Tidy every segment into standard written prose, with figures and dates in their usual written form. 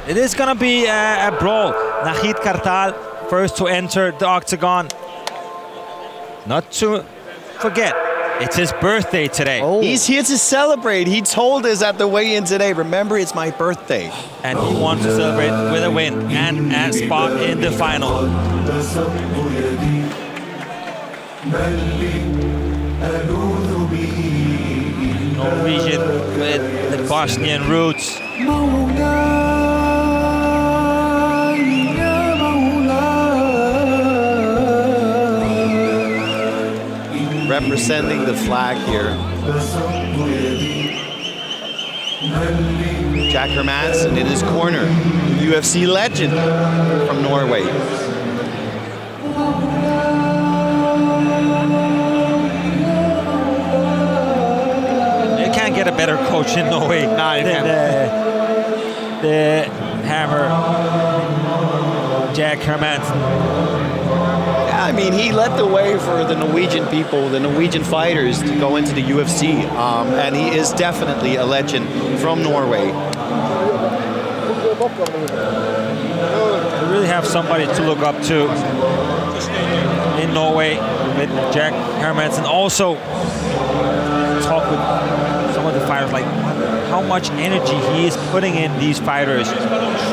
It is going to be a brawl. NAHID KARTAL, first to enter the octagon. Not to forget, it's his birthday today. Oh. He's here to celebrate. He told us at the weigh-in today, remember, it's my birthday. And he wants to celebrate with a win and a spot in the final. Norwegian with the Bosnian roots. Representing the flag here. Jack Madsen in his corner, UFC legend from Norway. You can't get a better coach in Norway than the hammer, Jack Madsen. I mean, he led the way for the Norwegian people, the Norwegian fighters, to go into the UFC, and he is definitely a legend from Norway. We really have somebody to look up to in Norway with Jack Madsen. Also, talk with some of the fighters, like how much energy he is putting in these fighters,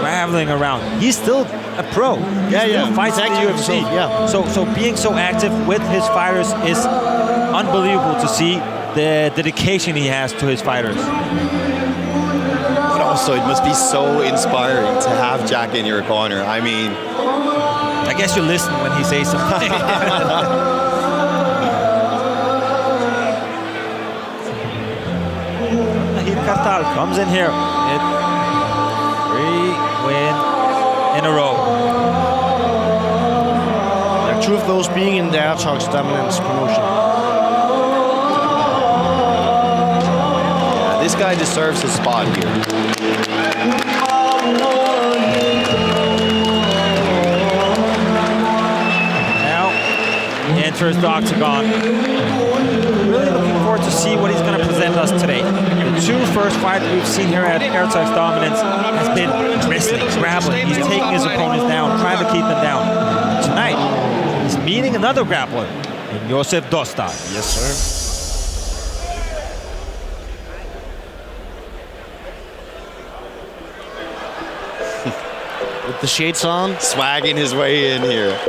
traveling around. He's still a pro. Yeah. Fights in the UFC. Yeah. So being so active with his fighters is unbelievable to see the dedication he has to his fighters. But also, it must be so inspiring to have Jack in your corner. I mean, I guess you listen when he says something. NAHID KARTAL comes in here with 3 wins in a row. There are 2 of those being in the AIRTOX dominance promotion. yeah, this guy deserves a spot here. Now he enters the octagon. Really looking forward to see what he's going to present us today. The 2 first fights we've seen here at AIRTOX Dominance has been wrestling, grappling. He's taking his opponents down, trying to keep them down. Tonight, he's meeting another grappler, JOSEF DOSTÁL. Yes, sir. With the shades on. Swagging his way in here.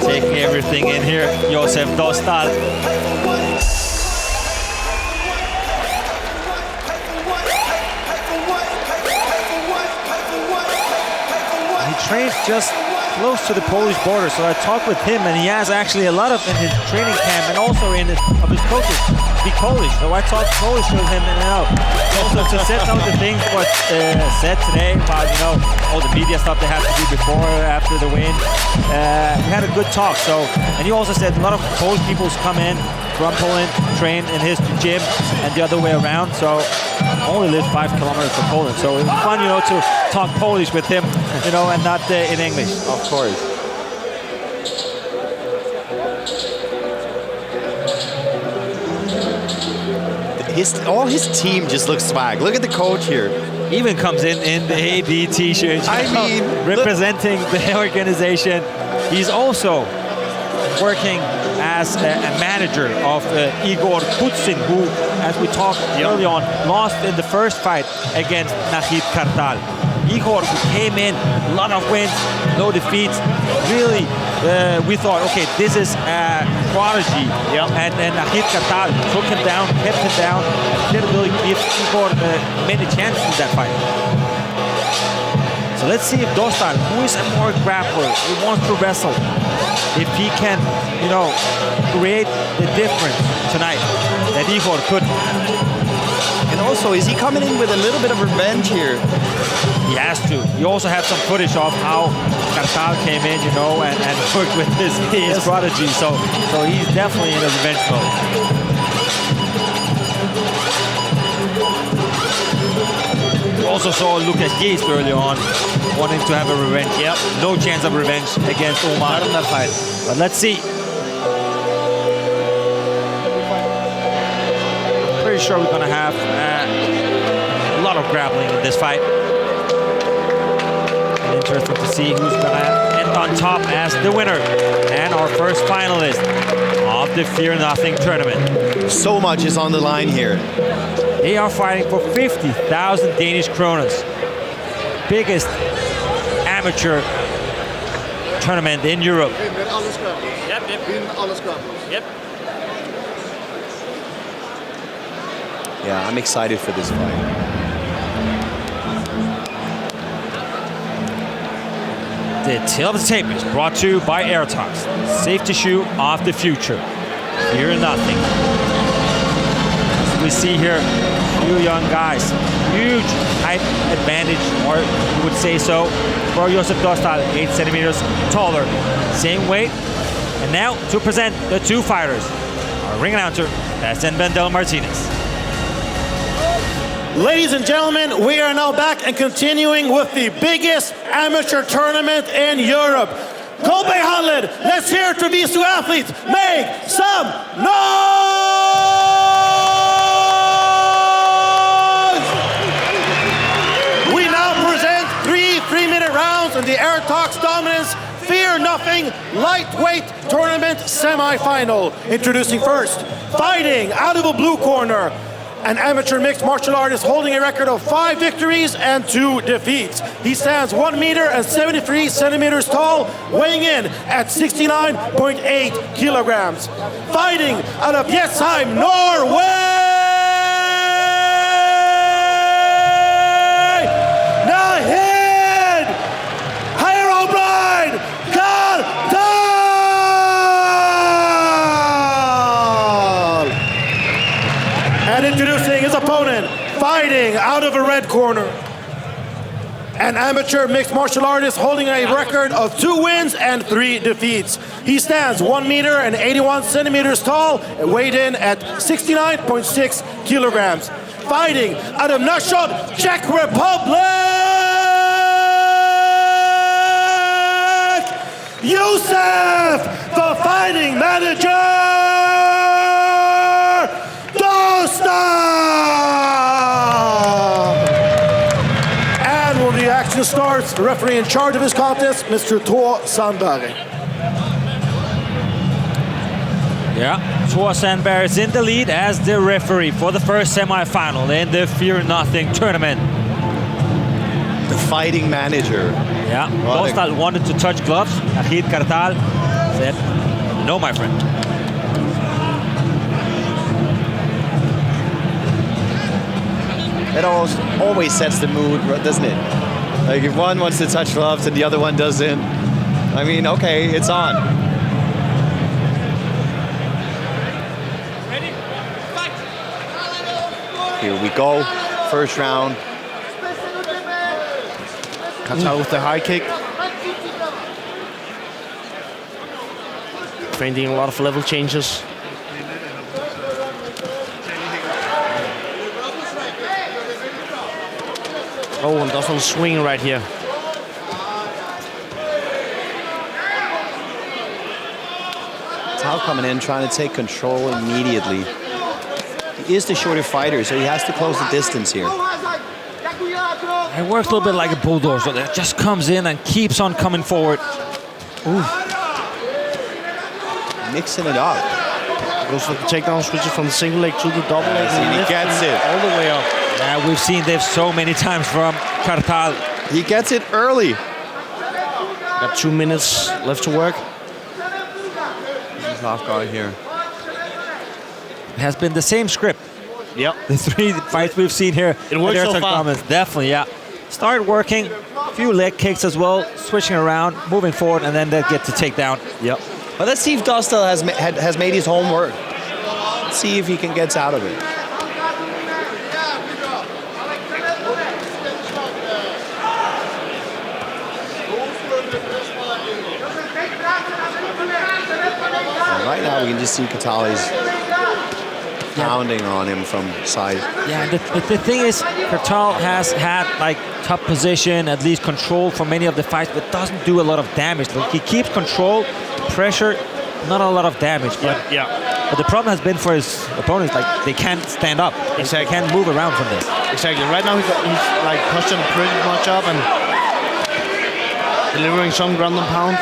Taking everything in here, JOSEF DOSTÁL. He trains just close to the Polish border, so I talked with him, and he has actually a lot of in his training camp and also in his coaches speak Polish. So I talked Polish with him and out. Also to set some of the things what said today about all the media stuff they had to do before, after the win. We had a good talk. So, and he also said a lot of Polish people come in from Poland, train in his gym, and the other way around. So only lives 5 kilometers from Poland. So it was fun, to talk Polish with him, and not in English. Of course. All his team just looks swag. Look at the coach here. Even comes in the AD t-shirt. Representing the organization. He's also working as a manager of Igor Kutsin, who, as we talked early on, lost in the first fight against NAHID KARTAL. Igor, who came in, a lot of wins, no defeats. Really, we thought, okay, this is a prodigy. And NAHID KARTAL took him down, kept him down, and didn't really give Igor many chances in that fight. So let's see if Dostal, who is a more grappler, who wants to wrestle, if he can, create the difference tonight that Igor couldn't. And also, is he coming in with a little bit of revenge here? He has to. He also had some footage of how KARTAL came in, you know, and worked with his prodigy. So he's definitely in a revenge mode. We also saw Lucas Geest early on wanting to have a revenge. Yep, no chance of revenge against Omar. Not in that fight. But let's see. Pretty sure we're gonna have a lot of grappling in this fight. Interesting to see who's gonna end on top as the winner and our first finalist of the Fear Nothing tournament. So much is on the line here. They are fighting for 50,000 Danish kroner. Biggest amateur tournament in Europe. Yep. Yeah, I'm excited for this fight. The tail of the tape is brought to you by AirTox. Safety shoe of the future. Fear nothing. As we see here, two young guys. Huge height advantage, or you would say so, for JOSEF Dostál, 8 centimeters taller. Same weight. And now to present the two fighters, our ring announcer, Madsen Martinez. Ladies and gentlemen, we are now back and continuing with the biggest amateur tournament in Europe. Kobe Handled, let's hear it for these two athletes. Make some noise! We now present three 3-minute rounds in the AirTox Dominance Fear Nothing Lightweight Tournament Semi-Final. Introducing first, fighting out of a blue corner, an amateur mixed martial artist holding a record of 5 victories and 2 defeats. He stands 1 meter and 73 centimeters tall, weighing in at 69.8 kilograms. Fighting out of Jessheim, Norway, NAHID, Herobrine, KARTAL! And introducing his opponent, fighting out of a red corner, an amateur mixed martial artist holding a record of 2 wins and 3 defeats. He stands 1 meter and 81 centimeters tall and weighed in at 69.6 kilograms. Fighting out of Nashod, Czech Republic, JOSEF, the fighting manager, Dostál! And when the action starts, the referee in charge of his contest, Mr. Thor Sandberg. Yeah, Thor Sandberg is in the lead as the referee for the first semi-final in the Fear Nothing tournament. The fighting manager. Yeah, Dostál wanted to touch gloves. NAHID KARTAL said, no, my friend. It always sets the mood, doesn't it? Like if one wants to touch gloves and the other one doesn't, I mean, okay, it's on. Ready? Fight! Here we go, first round. KARTAL with the high kick. Finding a lot of level changes. Oh, and Dostál swinging right here. Tal coming in, trying to take control immediately. He is the shorter fighter, so he has to close the distance here. It works a little bit like a bulldozer, so that just comes in and keeps on coming forward. Ooh. Mixing it up. Goes for the takedown, switches from the single leg to the double leg. And he gets it. All the way up. Yeah, we've seen this so many times from KARTAL. He gets it early. Got 2 minutes left to work. He's off guard here. It has been the same script. Yep. The 3 fights we've seen here. It works so far. Comments. Definitely, yeah. Start working, a few leg kicks as well, switching around, moving forward, and then they get to takedown. Yep. But let's see if Dostál has made his homework. Let's see if he can get out of it. Right now, we can just see KARTAL is pounding on him from side. Yeah, the thing is, KARTAL has had like top position, at least control for many of the fights, but doesn't do a lot of damage. Like, he keeps control, pressure, not a lot of damage. But, but the problem has been for his opponents, like they can't stand up. Exactly. They can't move around from this. Exactly. Right now he's like pushing pretty much up and delivering some ground and pound.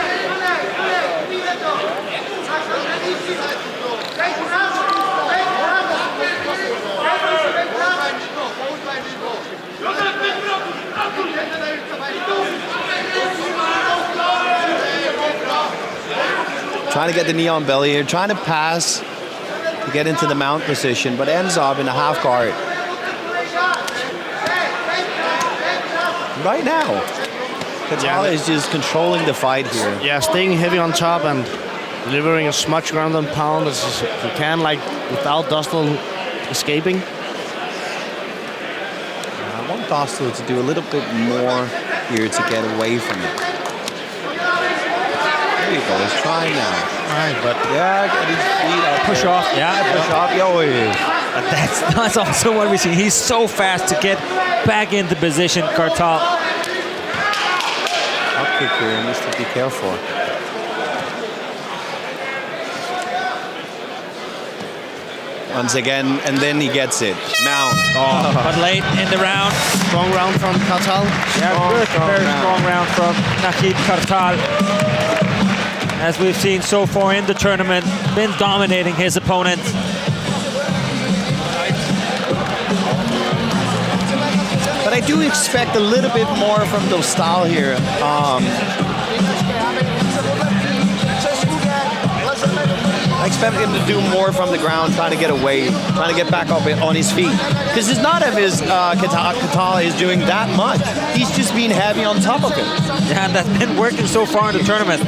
Trying to get the knee on belly here, trying to pass to get into the mount position, but ends up in a half guard. Right now, KARTAL is just controlling the fight here. Yeah, staying heavy on top and delivering as much ground and pound as he can, like without Dostál escaping. I want Dostál to do a little bit more here to get away from it. There you go, he's trying now. Right, but yeah, get his feet up. Push off, push off. Yo, he is. That's also what we see. He's so fast to get back into position, KARTAL. Up kick here, he needs to be careful. Once again, and then he gets it. Now. But late in the round. Strong round from KARTAL. Yeah, very strong round from NAHID KARTAL. As we've seen so far in the tournament, been dominating his opponent. But I do expect a little bit more from Dostál here. I expect him to do more from the ground, trying to get away, trying to get back up on his feet. Because it's not as if KARTAL is doing that much. He's just being heavy on top of him. Yeah, and that's been working so far in the tournament.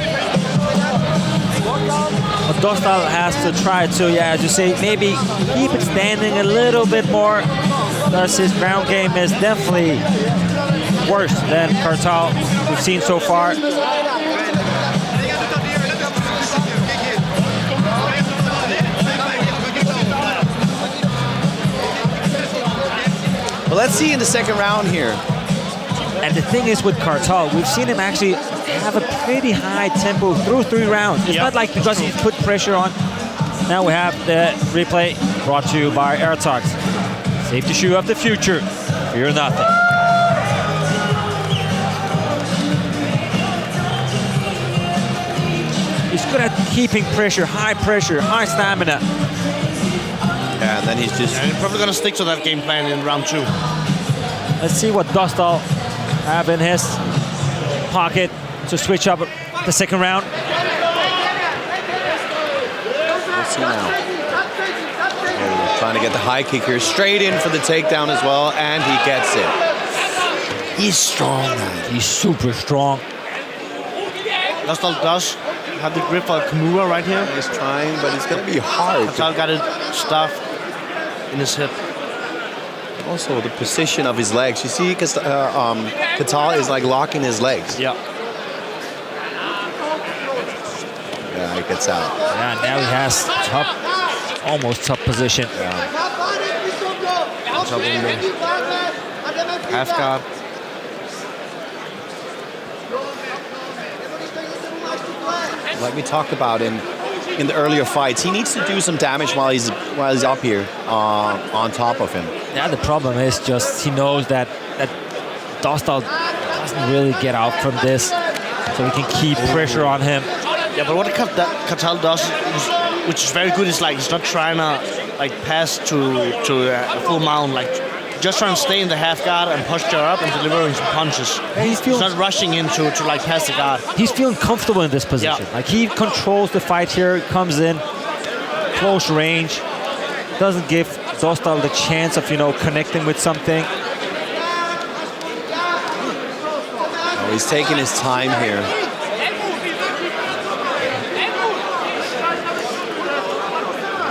But Dostál has to try to, as you say, maybe keep it standing a little bit more. Thus, his ground game is definitely worse than KARTAL we've seen so far. Well, let's see in the second round here. And the thing is with KARTAL, we've seen him actually have a pretty high tempo through 3 rounds. It's not like because he's put pressure on. Now we have the replay brought to you by AirTox. Safety shoe of the future. Fear nothing. He's good at keeping pressure, high stamina. Yeah, and then he's just... And he's probably going to stick to that game plan in round 2. Let's see what Dostál have in his pocket to switch up the second round. Let's see now. Trying to get the high kick here, straight in for the takedown as well, and he gets it. He's strong, man. He's super strong. Dostál does have the grip of Kimura right here. He's trying, but it's going to be hard. KARTAL got it stuffed in his hip. Also, the position of his legs. You see, because KARTAL is like locking his legs. Yeah. Yeah, he gets out. Yeah, now he has almost top position. Half guard. Like we talked about in the earlier fights, he needs to do some damage while he's up here on top of him. Yeah, the problem is just he knows that Dostál doesn't really get out from this, so he can keep pressure on him. Yeah, but what KARTAL does, which is very good, is like he's not trying to like pass to a full mount, like just trying to stay in the half guard and posture up and delivering some punches. He's not rushing into to like pass the guard. He's feeling comfortable in this position. Yeah. Like he controls the fight here, comes in close range, doesn't give Dostál the chance of connecting with something. Oh, he's taking his time here.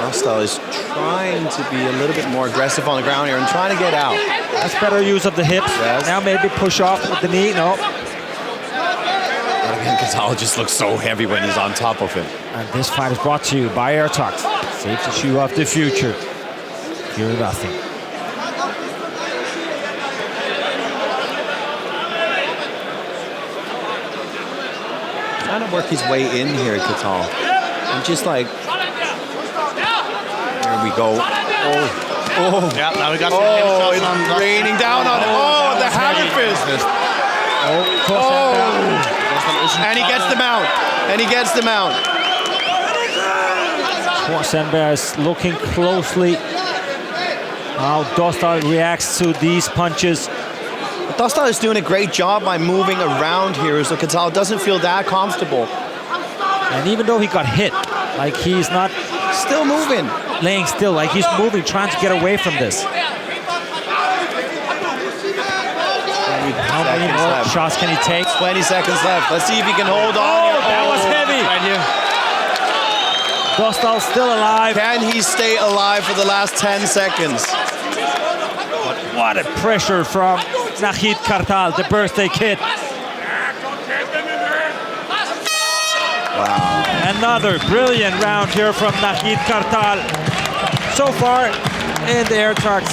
Dostál is trying to be a little bit more aggressive on the ground here and trying to get out. That's better use of the hips. Yes. Now maybe push off with the knee. No. But again, And KARTAL just looks so heavy when he's on top of him. And this fight is brought to you by AirTox. Safety shoe of the future. Fear nothing. Trying to work his way in here, KARTAL. And just like, there we go. Oh, Yeah, now we got some oh, heavy shots on it's raining down on him. Oh, the hammer fist. Dostal. And he gets the mount. And he gets the mount. Sandberg is looking closely how Dostal reacts to these punches. Dostal is doing a great job by moving around here, so KARTAL doesn't feel that comfortable. And even though he got hit, like he's not Still moving. laying still, like he's moving, trying to get away from this. How many more left. shots can he take? 20 seconds left. Let's see if he can hold on. Oh, that was heavy. Right here. Dostal still alive. Can he stay alive for the last 10 seconds? What a pressure from NAHID KARTAL, the birthday kid. Wow. Another brilliant round here from NAHID KARTAL. So far in the AirTox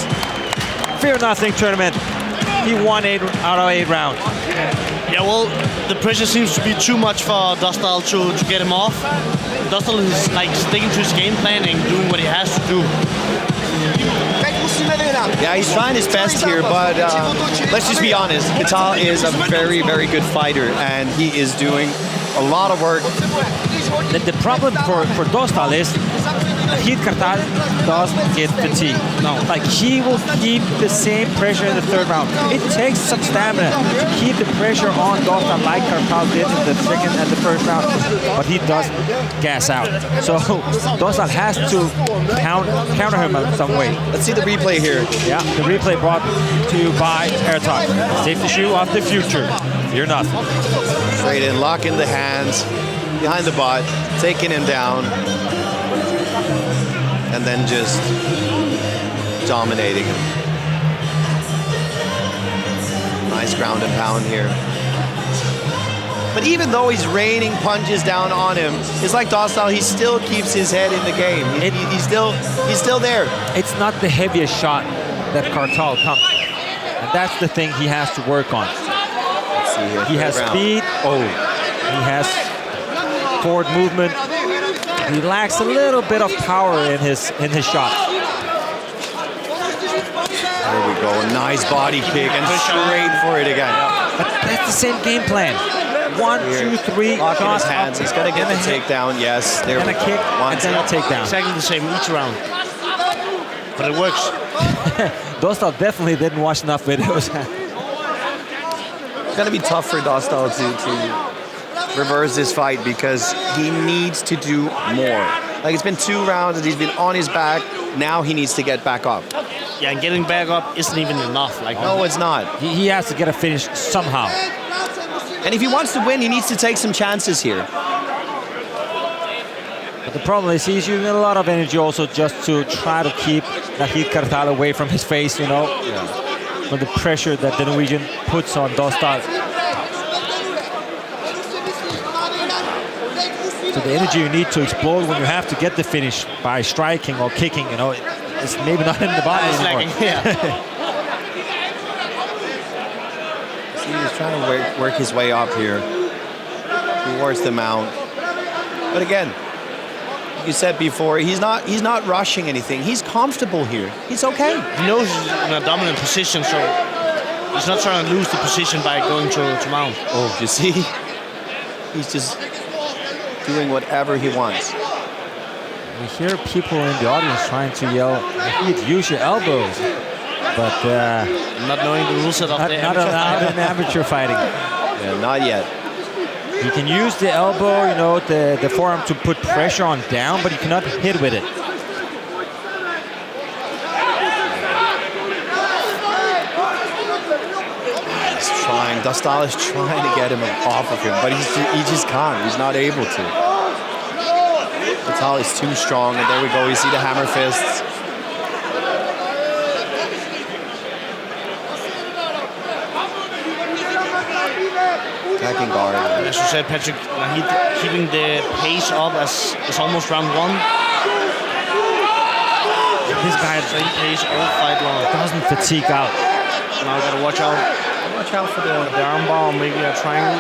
Fear Nothing tournament, he won 8 out of 8 rounds. Yeah, well, the pressure seems to be too much for Dostal to get him off. Dostal is like sticking to his game plan and doing what he has to do. Yeah, he's trying his best here, but let's just be honest. KARTAL is a very, very good fighter, and he is doing a lot of work. The problem for Dostal is NAHID KARTAL doesn't get fatigued. No, like he will keep the same pressure in the third round. It takes some stamina to keep the pressure on Dostal like KARTAL did in the second and the first round, but he doesn't gas out. So Dostal has to counter him in some way. Let's see the replay here. Yeah, the replay brought to you by AirTox. Safety shoe of the future. Fear nothing. Straight in, lock in the hands, behind the butt, taking him down, and then just dominating him. Nice ground and pound here. But even though he's raining punches down on him, it's like Dostal, he still keeps his head in the game. He's still there. It's not the heaviest shot that KARTAL comes. And that's the thing he has to work on. Let's see here. He has Round. speed. Oh, he has forward movement. He lacks a little bit of power in his shot. There we go. A nice body kick and straight for it again. But that's the same game plan. 1, 2, 3 Lock in his shots. hands. He's got to get the takedown. Yes. There And we a go. kick, One, and then a takedown. Exactly the same each round. But it works. Dostal definitely didn't watch enough videos. It's going to be tough for Dostal to reverse this fight because he needs to do more. Like, it's been 2 rounds and he's been on his back. Now he needs to get back up. Yeah, and getting back up isn't even enough. Like, No, it's not. He has to get a finish somehow. And if he wants to win, he needs to take some chances here. But the problem is he's using a lot of energy also just to try to keep NAHID KARTAL away from his face, you know, from the pressure that the Norwegian puts on Dostal. So the energy you need to explode when you have to get the finish by striking or kicking, you know, it's maybe not in the body it's anymore. lacking. Yeah. See, he's trying to work his way up here towards the mount. But again, you said before, he's not rushing anything. He's comfortable here. He's okay. He knows he's in a dominant position, so he's not trying to lose the position by going to mount. Oh, you see? He's just doing whatever he wants. We hear people in the audience trying to yell, "NAHID, use your elbows." But Not knowing the rules of not the allowed in amateur fighting. Yeah, not yet. You can use the elbow, you know, the forearm to put pressure on down, but you cannot hit with it. He's trying. Dostal is trying to get him off of him, but he just can't. He's not able to. KARTAL is too strong, and there we go. You see the hammer fists. attacking guard. As you said, Patrick, Nahid keeping the pace up as it's almost round one. This guy Same pace all fight long. doesn't fatigue out. Now gotta watch out. Watch out for the armbar or maybe a triangle.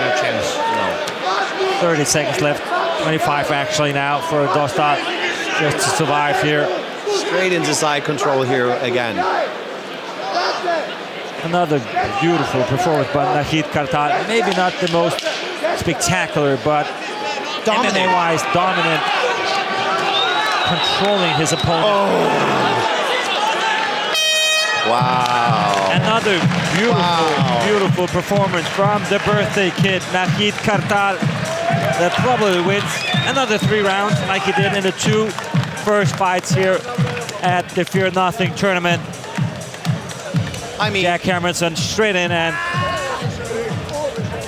No chance. no. 30 seconds left. 25 actually now for Dostal just to survive here. Straight into side control here again. Another beautiful performance by Nahid Kartal. Maybe not the most spectacular, but MMA-wise dominant, controlling his opponent. Wow. Another beautiful performance from the birthday kid, Nahid Kartal, that probably wins another 3 rounds like he did in the 2 first fights here at the Fear Nothing tournament. I mean, Jack Hermanson straight in and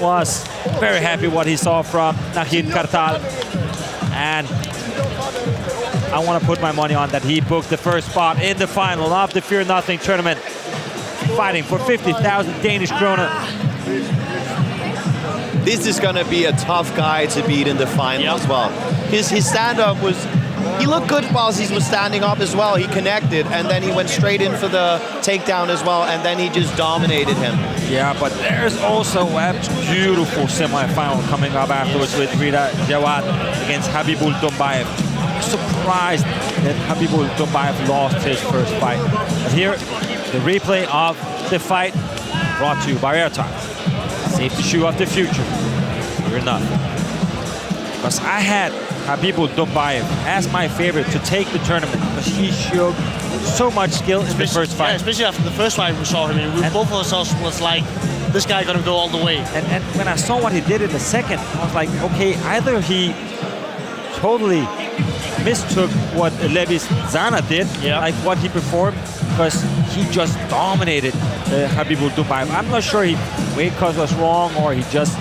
was very happy what he saw from Nahid Kartal. And I want to put my money on that he booked the first spot in the final of the Fear Nothing tournament, fighting for 50,000 Danish kroner. this is going to be a tough guy to beat in the final as well. His stand-up was, he looked good while he was standing up as well. He connected, and then he went straight in for the takedown as well, and then he just dominated him. Yeah, but there's also a beautiful semi-final coming up afterwards with Rida Jawad against Habibul Dombayev. Surprised that Habibul Dombayev lost his first fight. But here, the replay of the fight brought to you by AirTox. Safety shoe of the future. Fear nothing. Because I had Habibul Dombayev as my favorite to take the tournament because he showed so much skill in the first fight. Yeah, especially after the first fight we saw him in. Both of us was like, this guy gonna go all the way. And when I saw what he did in the second, I was like, okay, either he totally mistook what Levis Zana did, like what he performed, because he just dominated Habibul Dombayev. I'm not sure he weight cut was wrong or he just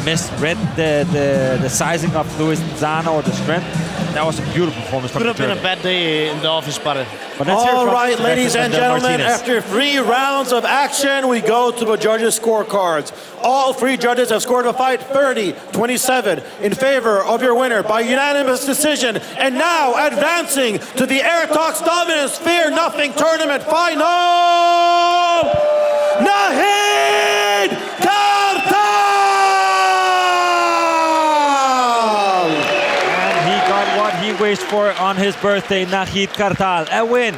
misread the sizing of Luis Zana or the strength. That was a beautiful performance from Could have been a bad day in the office, but All right, ladies and gentlemen, after 3 rounds of action, we go to the judges' scorecards. All 3 judges have scored a fight 30-27 in favor of your winner by unanimous decision. And now advancing to the AirTox Dominance Fear Nothing Tournament Final, Nahid Kartal! He wished for on his birthday, Nahid Kartal. A win,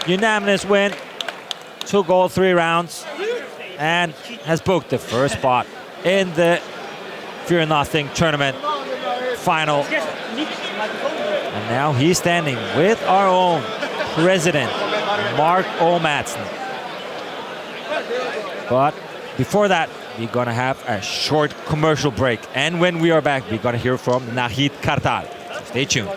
unanimous win, took all 3 rounds and has booked the first spot in the Fear Nothing tournament final. And now he's standing with our own president, Mark O. Madsen. But before that, we're gonna have a short commercial break. And when we are back, we're gonna hear from Nahid Kartal. Stay tuned.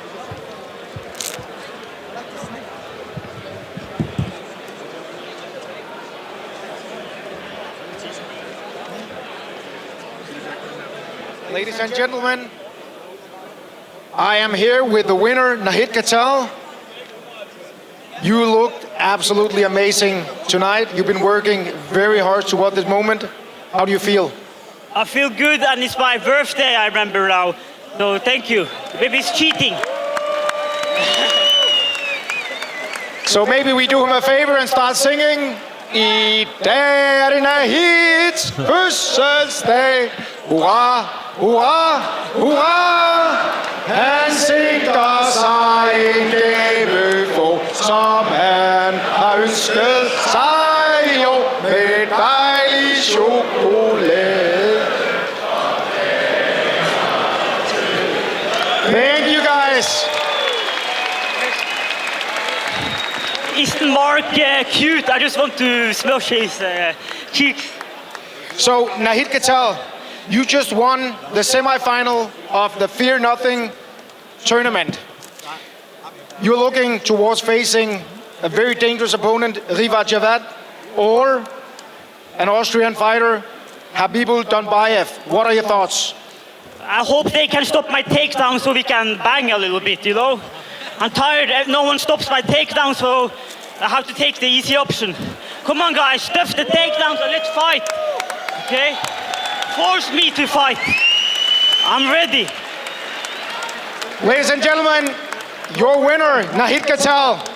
Ladies and gentlemen, I am here with the winner, Nahid Kartal. You looked absolutely amazing tonight. You've been working very hard toward this moment. How do you feel? I feel good, and it's my birthday, I remember now. So thank you. Maybe it's cheating. So maybe we do him a favor and start singing. I dag er det Nahids fødselsdag. Hurra, hurra, hurra. Han sigter sig en gave få, som han har ønsket sig jo med dejlig chokolade. Thank you guys. Isn't Mark cute? I just want to smash his cheeks. So, Nahid Kartal, you just won the semi-final of the Fear Nothing tournament. You're looking towards facing a very dangerous opponent, Riva Javad, or an Austrian fighter, Habibul Dombayev. What are your thoughts? I hope they can stop my takedown so we can bang a little bit, you know? I'm tired, no one stops my takedown, so I have to take the easy option. Come on guys, stuff the takedowns and let's fight. Okay? Force me to fight. I'm ready. Ladies and gentlemen, your winner, Nahid KARTAL.